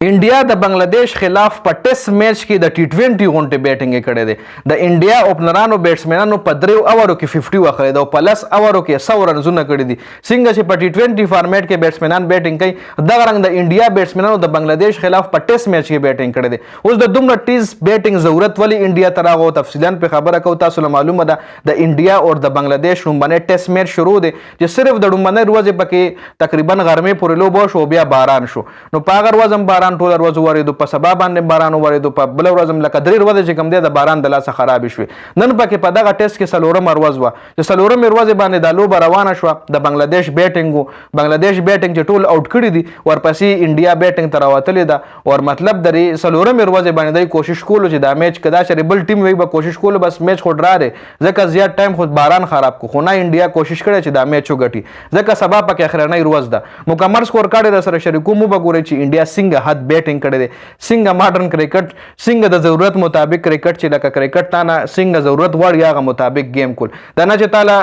انډیا د بنگلاديش خلاف په ټیسټ میچ کې د ټي 20 غونټه بیټینګ کړې ده د انډیا اوپنرانو بیټسمنانو په 3 اوورو کې 50 وخړې ده او په 10 اوورو کې 100 رنونه کړې دي څنګه چې په ټي 20 فارمیټ کې بیټسمنان بیټینګ کوي دغه رنګ د انډیا بیټسمنانو د بنگلاديش خلاف په ټیسټ میچ کې بیټینګ کړې ده اوس د دومره ټیز بیټینګ ضرورت ولی انډیا تراغو تفصیلا په خبره کو تاسو معلومه ده د انډیا او د بنگلاديش رومبنه ټیسټ میچ شروع دي چې صرف د رومبنه ورځې پکې تقریبا غرمه پورې لوبو شو بیا باران شو نو په هغه ورځ باران ټول ورځ وریدو په سبا باندې باران وریدو په بل ورځ لکه درې ورځې چې کوم دی د باران د لاسه خراب شوي نن پکې په دغه ټیسټ کې څلورم ورځ وه چې څلورم ورځې باندې دا لوبه روانه شوه د بنگلاديش بیټینګ چې ټول آوټ کړي دي ورپسې انډیا بیټینګ ته راوتلې ده او مطلب درې څلورم ورځې باندې دوی کوشش کولو چې دا میچ کدا چې بل ټیم وي به کوشش کولو بس میچ خو ډرا دی ځکه زیات ټایم خو باران خراب کو خو نه انډیا کوشش کړي چې دا میچ وګټي ځکه سبا پکې اخرنۍ ورځ ده مکمل سکور کارډ را سره شریکو مو بګوري چې انډیا څنګه حد بیټینګ کړي دي څنګه ماډرن کرکټ څنګه د ضرورت مطابق کرکټ چې لکه کرکټ تانه څنګه ضرورت وړ هغه مطابق گیم کول دا نه چې تعالی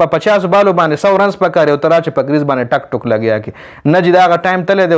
په 50 بالو باندې 100 رنز پکاري او تر چې په گریز باندې ټک ټک لګیا کی نه چې دا هغه ټایم تله دی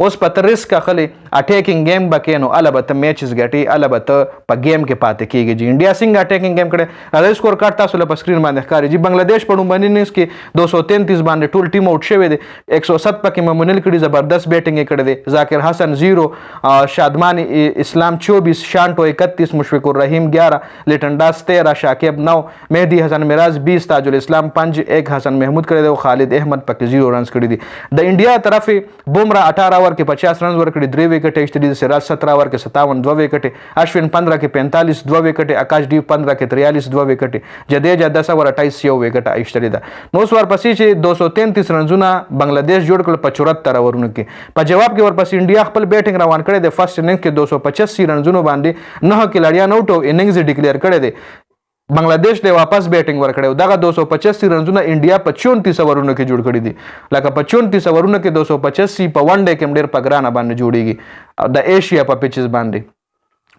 اوس په ریسک خلی اٹیکینګ گیم بکینو البته میچز ګټي البته په گیم کې پاتې کیږي چې انډیا څنګه اٹیکینګ گیم کړي راځي سکور کارت تاسو له سکرین باندې ښکاري چې بنگلاديش په ډومبني نس کې 233 باندې ټول ټیم آوټ شوی دی 107 پکې ممنل کړي زبردست بیټینګ کړي دی ذاکر حسن 0 شادمان اسلام 24 شانټو 31 مشفق الرحیم 11 لیټنډاس 13 شاکب 9 مهدی حسن میراز 20 تاج الاسلام 5 1 حسن محمود کړی دی او خالد احمد پکې 0 رنز کړی دي د انډیا طرف بومرا 18 اوور کې 50 رنز ورکړي 3 وکټ ایشتلی سراج 17 اوور کې 57 2 وکټ اشوین 15 کې 45 2 وکټ آکاش ډیو 15 کې 43 2 وکټ جدیجا 10 اوور 28 یو وکټ ایشتلی ده نو سوار پسې چې 233 رنزونه بنگلاديش جوړ کړل په 74 اوورونو کې په جواب کې ورپسې انډیا خپل بیټینګ روان کړی د فرست اننګ کې 285 رنزونو باندې 9 کلاړیان آوټ او اننګز ډیکلیئر کړی دی بنگلاديش له واپس بیټینګ ورکړي دغه 285 رنزونه انډیا په 34 اوورونو کې جوړ کړي دي لکه په 34 اوورونو کې 285 په ون ډے کې ډېر په ګرانه باندې جوړیږي د ایشیا په پیچز باندې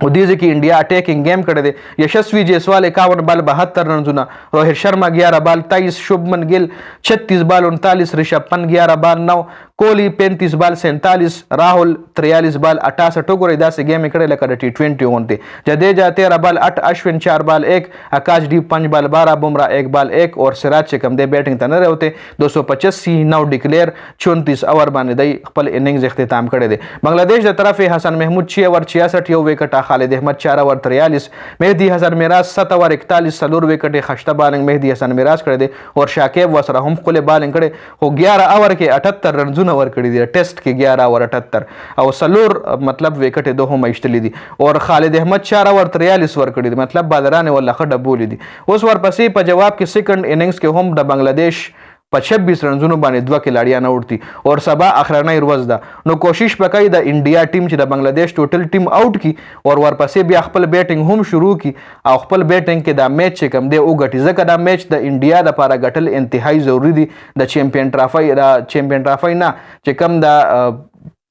او دې کې انډیا اٹیکینګ گیم کړی دی یشسوی جیسوال 51 بال 72 رنزونه روهت شرما 11 بال 23 شبمن گل 36 بال 39 ऋषभ पंत 11 بال 9 कोहली 35 بال 47 راहुल 43 بال 68 ټوګوري داسې گیم کړی لکه د टी 20 غونډه جدیجا 13 بال 8 اشوین 4 بال 1 आकाश डी 5 بال 12 बुमराह 1 بال 1 और सिराज چې کم دی بیټینګ ته نه راوته 285 نو ډیکلیئر 34 اوور باندې دی خپل اننګز اختتام کړی دی بنگلاديش د طرف حسن محمود 6 اوور 66 یو وکټ خالد احمد 4 اوور 43 مهدی حسن میراز 7 اوور 41 سلور وکټ خشته بالنګ مهدی حسن میراز کړی دی او شاکب وسره هم خپل بالنګ کړی خو 11 اوور کې 78 رنزونه ور کړی دي ټیسټ کې 11 اوور 78 او سلور مطلب وکټ دوه هم ایشتلی دي او خالد احمد 4 اوور 43 ور کړی دي مطلب بادران ولا خډه بولی دي اوس ورپسې په جواب کې سیکنډ اننګز کې هم د بنگلاديش په 26 رنزونو باندې 2 کلاړیان آوټ دي او سبا اخرنۍ ورځ ده نو کوشش وکړي د انډیا ټیم چې د بنگلاديش ټوټل ټیم آوټ کی او ورپسې بیا خپل بیټینګ هم شروع کی او خپل بیټینګ کې دا میچ چې کم دی او ګټي ځکه دا میچ د انډیا د لپاره ګټل انتهایی ضروری دي د چیمپیئن ټرافي نه چې کم د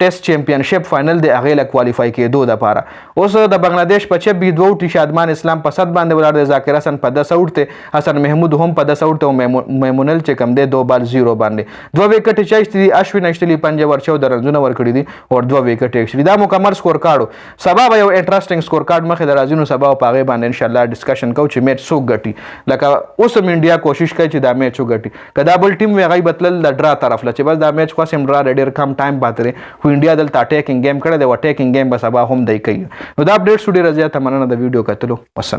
ټیسټ چیمپیونشپ فائنل د هغه له کوالیفای کېدو د لپاره اوس د بنگلاديش په 26 دوه ټي شادمان اسلام په 7 باندې ولر د ذاکر حسن په 10 اوټ ته حسن محمود هم په 10 اوټ او میمونل چې کم دی 2 بال 0 باندې 2 وکټ چایشتي اشوین اشتلی 5 اوور 14 رنونه ور کړی دي او 2 وکټ ایکچولی دا مکمل سکور کارډ سبا به یو انټرېسټینګ سکور کارډ مخه درازینو سبا په هغه باندې ان شاء الله ډسکشن کوو چې میچ سو ګټي لکه اوس انډیا کوشش کوي چې دا میچ وګټي کدا بل ټیم وی غي بتل د ډرا طرف لچ بس دا میچ خو سم ډرا ډیر کم ټایم پاتره خو انډیا دلته اٹیکینګ گیم کړی دی او اٹیکینګ گیم به سبا هم دی کوي نو دا اپډیټ سټوډیو رضیا ته مننه د ویډیو کتلو والسلام